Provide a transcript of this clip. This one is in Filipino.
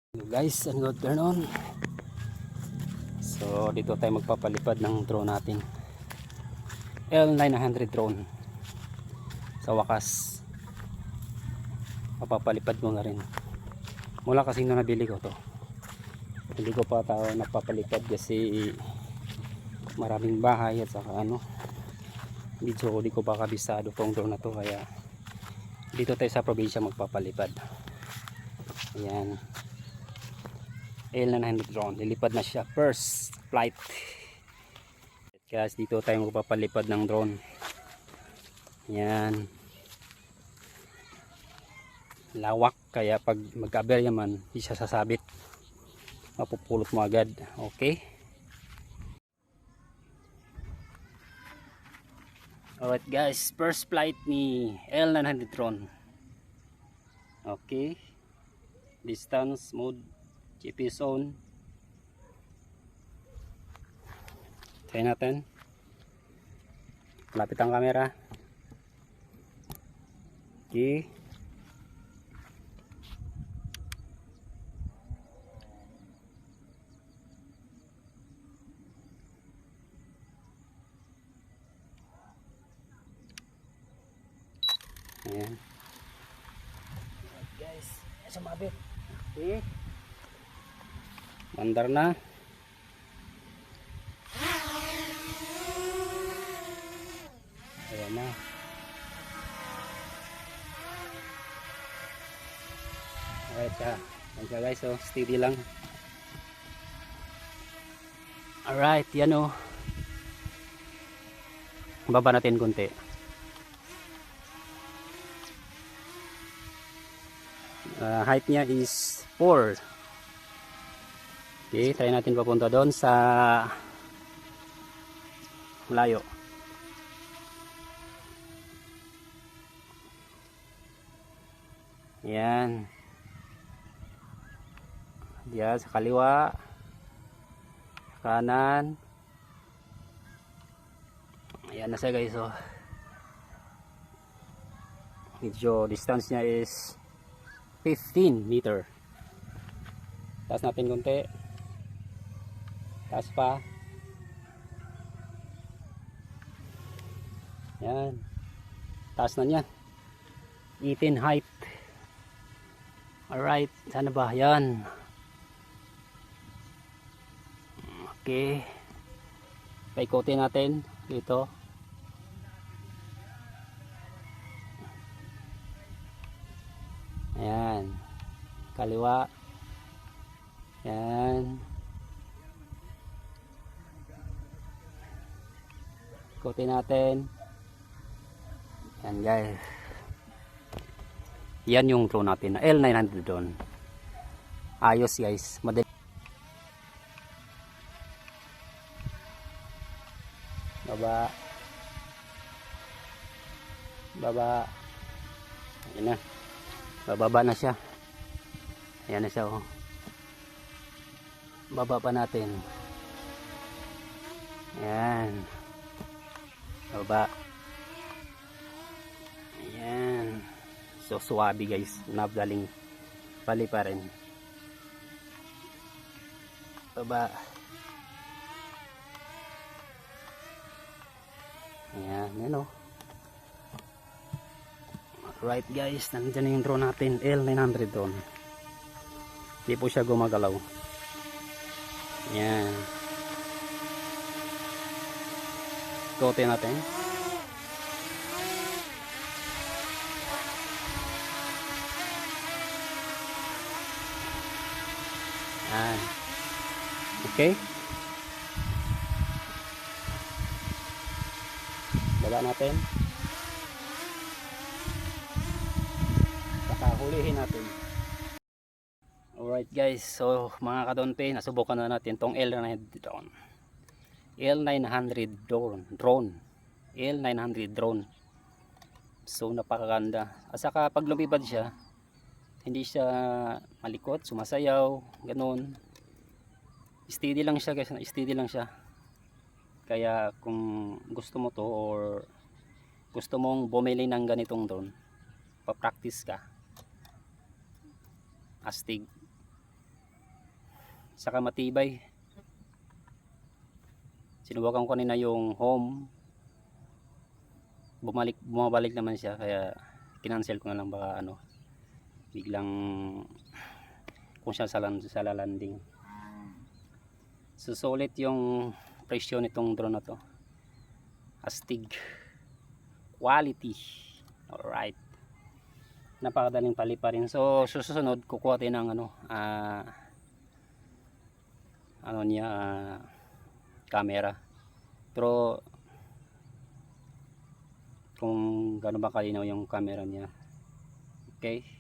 Guys, and good afternoon. So dito tayo magpapalipad ng drone natin, L900 drone. Sa wakas mapapalipad ko na rin. Mula kasi nung nabili ko to, hindi ko pa tao napapalipad kasi maraming bahay at saka medyo hindi ko pa kabisado tong drone na to, kaya dito tayo sa probinsya magpapalipad. Ayan, L900 drone, lilipad na siya, first flight. Guys, dito tayo magpapalipad ng drone. Yan, lawak, kaya pag magka-aberya man hindi siya sasabit, mapupulot mo agad. Okay, alright guys, first flight ni L900 drone. Okay, distance, mode, GPS on. Try natin, lapit ang camera. Okay, ayan guys, sumabit. Okay, mandar na. Ayan na. Alright siya. Ayan siya guys, so steady lang. Alright, yan o. Baba natin konti. Height niya is 4. Okay, try natin papunta doon sa malayo. Yan. Diyan sa kaliwa, kanan. Ayan na siya guys. So medyo distance niya is 15 meter. Taas natin konti. Taas pa. Yan. Taas na niya. 18 height. Alright. Sana ba? Yan. Okay. Paikotin natin dito. Ayan. Kaliwa. Ayan. Ikutin natin. Ayan guys. Yan yung drone natin na L900 drone. Ayos guys. Madali. Baba. Baba. Ayan na. Bababa na siya. Ayan na siya oh. Baba pa natin. Ayan. Baba. Ayan. So suwabe guys. Nabdaling pali pa rin. Baba. Ayan. Yan o. Right guys, nandiyan na yung drone natin, L900 drone. Hindi po siya gumagalaw. Yan. Kote natin. Yan. Okay. Baba natin. Hulihin natin. Alright guys, so mga kadonpe, nasubukan na natin tong L900 drone. L900 drone. L900 drone. So napakaganda. At saka pag lumipad siya, hindi siya malikot, sumasayaw, ganun. Steady lang siya guys, steady lang siya. Kaya kung gusto mo to or gusto mong bumili ng ganitong drone, pa-practice ka. Astig. saka matibay. Sinubukan ko kanina yung home, bumabalik naman siya, kaya kinancel ko na lang, baka ano biglang kung siya sa lalanding. So sulit yung presyo nitong drone na to, astig quality. Alright, napakadaling paliparin. So susunod kukuha tayo ng ano niya, camera, pero kung gaano ba kalinaw yung camera niya. Okay.